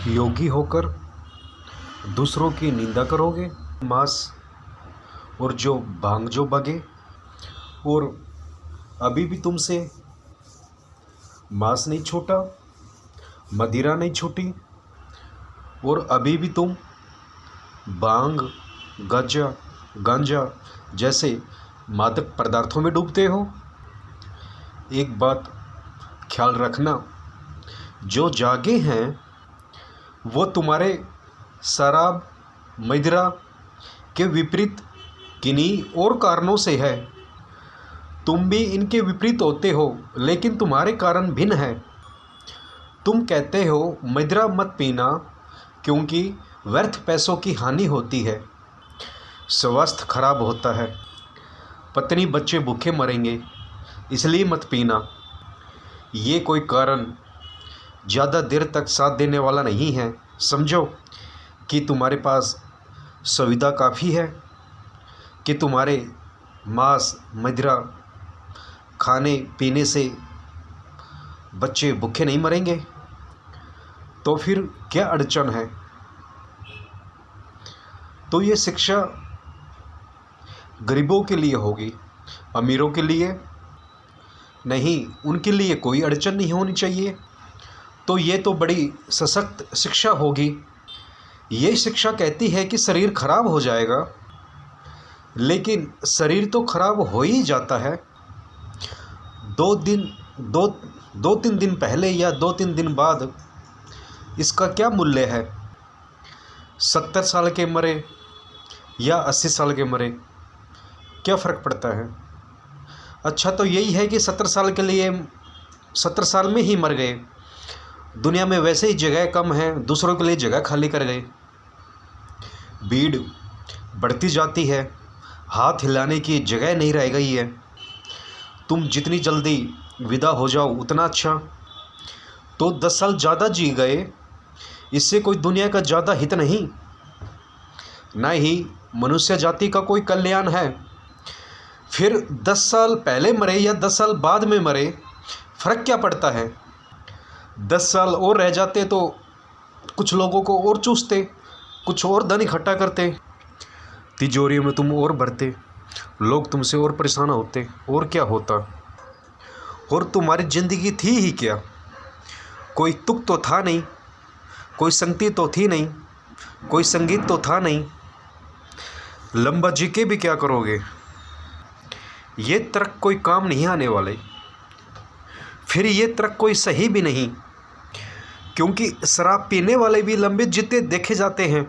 योगी होकर दूसरों की निंदा करोगे, मांस और जो भांग जो बगे, और अभी भी तुमसे मांस नहीं छूटा, मदिरा नहीं छूटी, और अभी भी तुम भांग, गांजा जैसे मादक पदार्थों में डूबते हो। एक बात ख्याल रखना, जो जागे हैं वो तुम्हारे शराब, मदिरा के विपरीत किन्हीं और कारणों से है। तुम भी इनके विपरीत होते हो, लेकिन तुम्हारे कारण भिन्न है। तुम कहते हो मदिरा मत पीना क्योंकि व्यर्थ पैसों की हानि होती है, स्वास्थ्य खराब होता है, पत्नी बच्चे भूखे मरेंगे, इसलिए मत पीना। ये कोई कारण ज़्यादा देर तक साथ देने वाला नहीं है। समझो कि तुम्हारे पास सुविधा काफ़ी है कि तुम्हारे मांस, मदिरा खाने पीने से बच्चे भूखे नहीं मरेंगे, तो फिर क्या अड़चन है। तो ये शिक्षा गरीबों के लिए होगी, अमीरों के लिए नहीं। उनके लिए कोई अड़चन नहीं होनी चाहिए। तो ये तो बड़ी सशक्त शिक्षा होगी। ये शिक्षा कहती है कि शरीर खराब हो जाएगा, लेकिन शरीर तो खराब हो ही जाता है। दो तीन दिन पहले या 2-3 दिन बाद इसका क्या मूल्य है। 70 साल के मरे या 80 साल के मरे, क्या फ़र्क पड़ता है। अच्छा तो यही है कि 70 साल में ही मर गए। दुनिया में वैसे ही जगह कम है, दूसरों के लिए जगह खाली कर गए। भीड़ बढ़ती जाती है, हाथ हिलाने की जगह नहीं रह गई है। तुम जितनी जल्दी विदा हो जाओ उतना अच्छा। तो 10 साल ज़्यादा जी गए, इससे कोई दुनिया का ज़्यादा हित नहीं, न ही मनुष्य जाति का कोई कल्याण है। फिर 10 साल पहले मरे या 10 साल बाद में मरे, फ़र्क क्या पड़ता है। 10 साल और रह जाते तो कुछ लोगों को और चूसते, कुछ और धन इकट्ठा करते, तिजोरियों में तुम और भरते, लोग तुमसे और परेशान होते, और क्या होता। और तुम्हारी ज़िंदगी थी ही क्या। कोई तुक तो था नहीं, कोई संगति तो थी नहीं, कोई संगीत तो था नहीं। लंबा जी के भी क्या करोगे। ये तर्क कोई काम नहीं आने वाले। फिर ये तर्क कोई सही भी नहीं, क्योंकि शराब पीने वाले भी लंबे जीते देखे जाते हैं।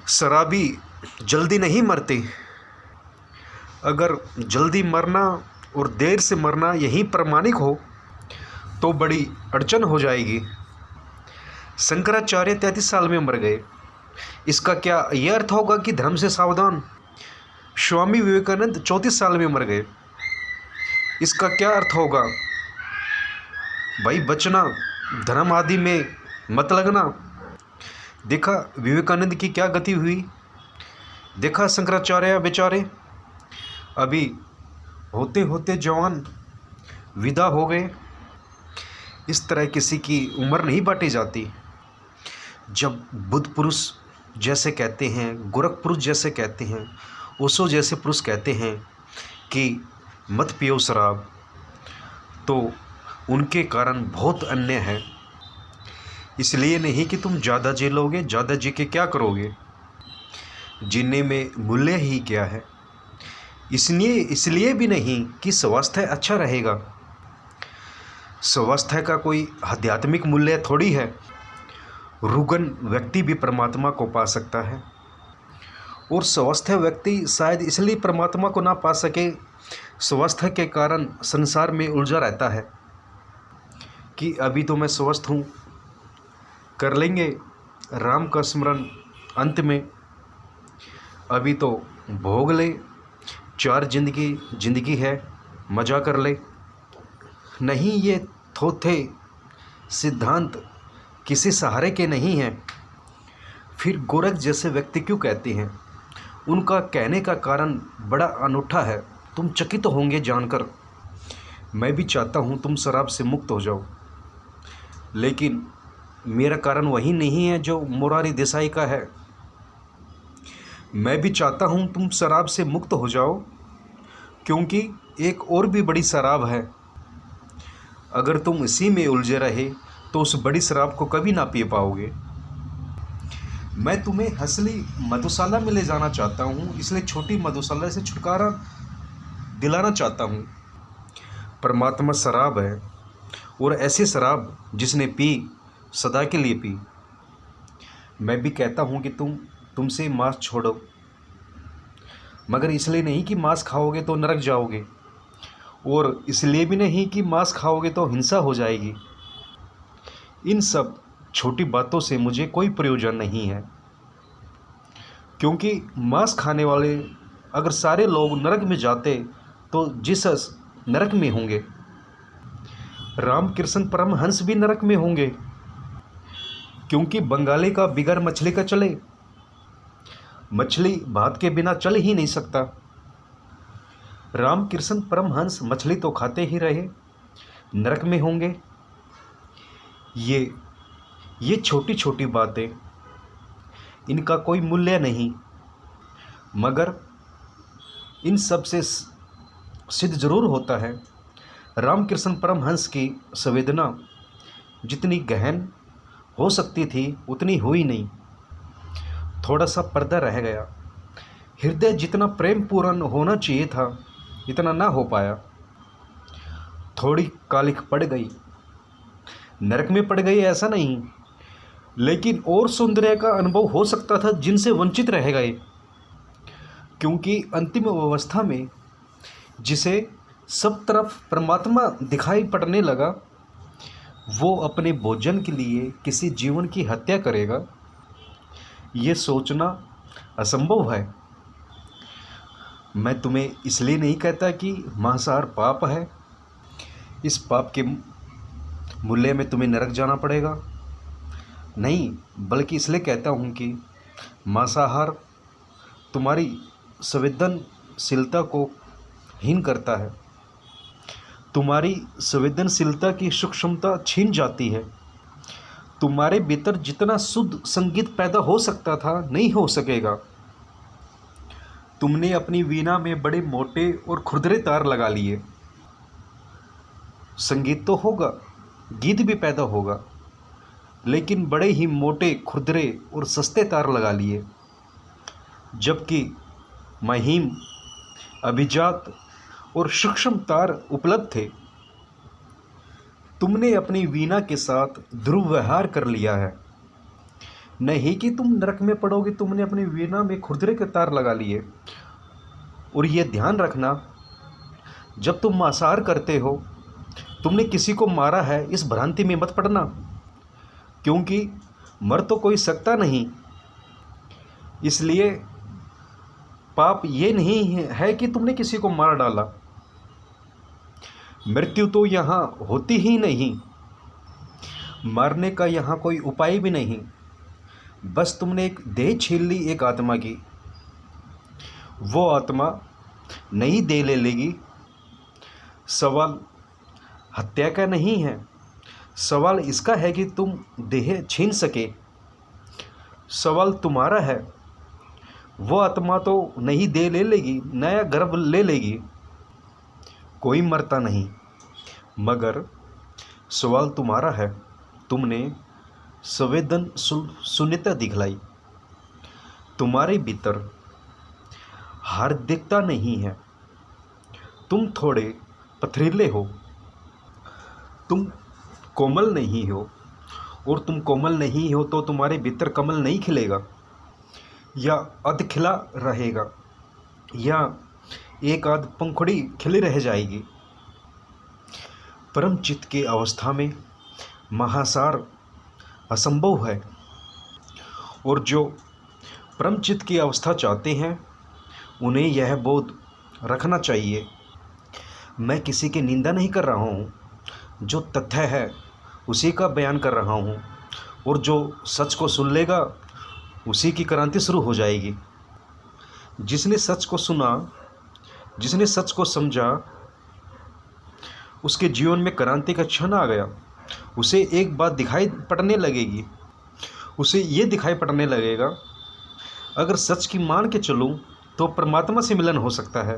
शराबी जल्दी नहीं मरते। अगर जल्दी मरना और देर से मरना यही प्रमाणिक हो तो बड़ी अड़चन हो जाएगी। शंकराचार्य 33 साल में मर गए, इसका क्या यह अर्थ होगा कि धर्म से सावधान। स्वामी विवेकानंद 34 साल में मर गए, इसका क्या अर्थ होगा। भाई बचना, धर्म आदि में मत लगना। देखा विवेकानंद की क्या गति हुई, देखा शंकराचार्य बेचारे अभी होते होते जवान विदा हो गए। इस तरह किसी की उम्र नहीं बांटी जाती। जब बुद्ध पुरुष जैसे कहते हैं, गोरख पुरुष जैसे कहते हैं, ओशो जैसे पुरुष कहते हैं कि मत पियो शराब, तो उनके कारण बहुत अन्य है। इसलिए नहीं कि तुम ज़्यादा जी लोगे, ज़्यादा जी के क्या करोगे, जीने में मूल्य ही क्या है। इसलिए भी नहीं कि स्वास्थ्य अच्छा रहेगा। स्वास्थ्य का कोई आध्यात्मिक मूल्य थोड़ी है। रुग्ण व्यक्ति भी परमात्मा को पा सकता है, और स्वस्थ व्यक्ति शायद इसलिए परमात्मा को ना पा सके, स्वास्थ्य के कारण संसार में उलझा रहता है कि अभी तो मैं स्वस्थ हूँ, कर लेंगे राम का स्मरण अंत में, अभी तो भोग ले, 4 जिंदगी है, मज़ा कर ले। नहीं, ये थोथे सिद्धांत किसी सहारे के नहीं हैं। फिर गोरख जैसे व्यक्ति क्यों कहते हैं, उनका कहने का कारण बड़ा अनूठा है। तुम चकित तो होंगे जानकर। मैं भी चाहता हूँ तुम शराब से मुक्त हो जाओ, लेकिन मेरा कारण वही नहीं है जो मुरारी देसाई का है। मैं भी चाहता हूँ तुम शराब से मुक्त हो जाओ, क्योंकि एक और भी बड़ी शराब है। अगर तुम इसी में उलझे रहे तो उस बड़ी शराब को कभी ना पी पाओगे। मैं तुम्हें असली मधुशाला में ले जाना चाहता हूँ, इसलिए छोटी मधुशाला से छुटकारा दिलाना चाहता हूँ। परमात्मा शराब है, और ऐसी शराब जिसने पी सदा के लिए पी। मैं भी कहता हूँ कि तुमसे मांस छोड़ो, मगर इसलिए नहीं कि मांस खाओगे तो नरक जाओगे, और इसलिए भी नहीं कि मांस खाओगे तो हिंसा हो जाएगी। इन सब छोटी बातों से मुझे कोई प्रयोजन नहीं है, क्योंकि मांस खाने वाले अगर सारे लोग नरक में जाते तो जीसस नरक में होंगे, रामकृष्ण परमहंस भी नरक में होंगे, क्योंकि बंगाली का बिगर मछली का चले। मछली भात के बिना चल ही नहीं सकता। रामकृष्ण परमहंस मछली तो खाते ही रहे, नरक में होंगे। ये छोटी छोटी बातें, इनका कोई मूल्य नहीं, मगर इन सब से सिद्ध जरूर होता है। रामकृष्ण परमहंस की संवेदना जितनी गहन हो सकती थी उतनी हुई नहीं, थोड़ा सा पर्दा रह गया। हृदय जितना प्रेम पूर्ण होना चाहिए था इतना ना हो पाया। थोड़ी कालिख पड़ गई, नरक में पड़ गई ऐसा नहीं, लेकिन और सौंदर्य का अनुभव हो सकता था जिनसे वंचित रह गए, क्योंकि अंतिम अवस्था में जिसे सब तरफ परमात्मा दिखाई पड़ने लगा, वो अपने भोजन के लिए किसी जीवन की हत्या करेगा, ये सोचना असंभव है। मैं तुम्हें इसलिए नहीं कहता कि मांसाहार पाप है, इस पाप के मूल्य में तुम्हें नरक जाना पड़ेगा, नहीं, बल्कि इसलिए कहता हूँ कि मांसाहार तुम्हारी संवेदनशीलता को हीन करता है, तुम्हारी संवेदनशीलता की सूक्ष्मता छीन जाती है। तुम्हारे भीतर जितना शुद्ध संगीत पैदा हो सकता था नहीं हो सकेगा। तुमने अपनी वीणा में बड़े मोटे और खुरदरे तार लगा लिए। संगीत तो होगा, गीत भी पैदा होगा, लेकिन बड़े ही मोटे खुरदरे और सस्ते तार लगा लिए, जबकि महीम, अभिजात और सूक्ष्म तार उपलब्ध थे। तुमने अपनी वीणा के साथ दुर्व्यवहार कर लिया है। नहीं कि तुम नरक में पड़ोगे, तुमने अपनी वीणा में खुरदरे के तार लगा लिए। और ये ध्यान रखना, जब तुम मांसाहार करते हो तुमने किसी को मारा है इस भ्रांति में मत पड़ना, क्योंकि मर तो कोई सकता नहीं। इसलिए पाप ये नहीं है कि तुमने किसी को मार डाला, मृत्यु तो यहाँ होती ही नहीं, मारने का यहाँ कोई उपाय भी नहीं, बस तुमने एक देह छीन ली एक आत्मा की, वो आत्मा नई देह ले लेगी। सवाल हत्या का नहीं है, सवाल इसका है कि तुम देह छीन सके। सवाल तुम्हारा है, वो आत्मा तो नई देह ले लेगी, नया गर्भ ले लेगी, कोई मरता नहीं, मगर सवाल तुम्हारा है। तुमने संवेदनशीलता दिखलाई, तुम्हारे भीतर हार्दिकता नहीं है, तुम थोड़े पथरीले हो, तुम कोमल नहीं हो, और तुम कोमल नहीं हो तो तुम्हारे भीतर कमल नहीं खिलेगा, या अध खिला रहेगा, या एक आध पंखुड़ी खिली रह जाएगी। परम चित्त की अवस्था में महासार असंभव है, और जो परम चित्त की अवस्था चाहते हैं उन्हें यह बोध रखना चाहिए। मैं किसी की निंदा नहीं कर रहा हूँ, जो तथ्य है उसी का बयान कर रहा हूँ, और जो सच को सुन लेगा उसी की क्रांति शुरू हो जाएगी। जिसने सच को सुना, जिसने सच को समझा, उसके जीवन में क्रांति का क्षण आ गया। उसे एक बात दिखाई पड़ने लगेगी, उसे ये दिखाई पड़ने लगेगा, अगर सच की मान के चलूँ तो परमात्मा से मिलन हो सकता है।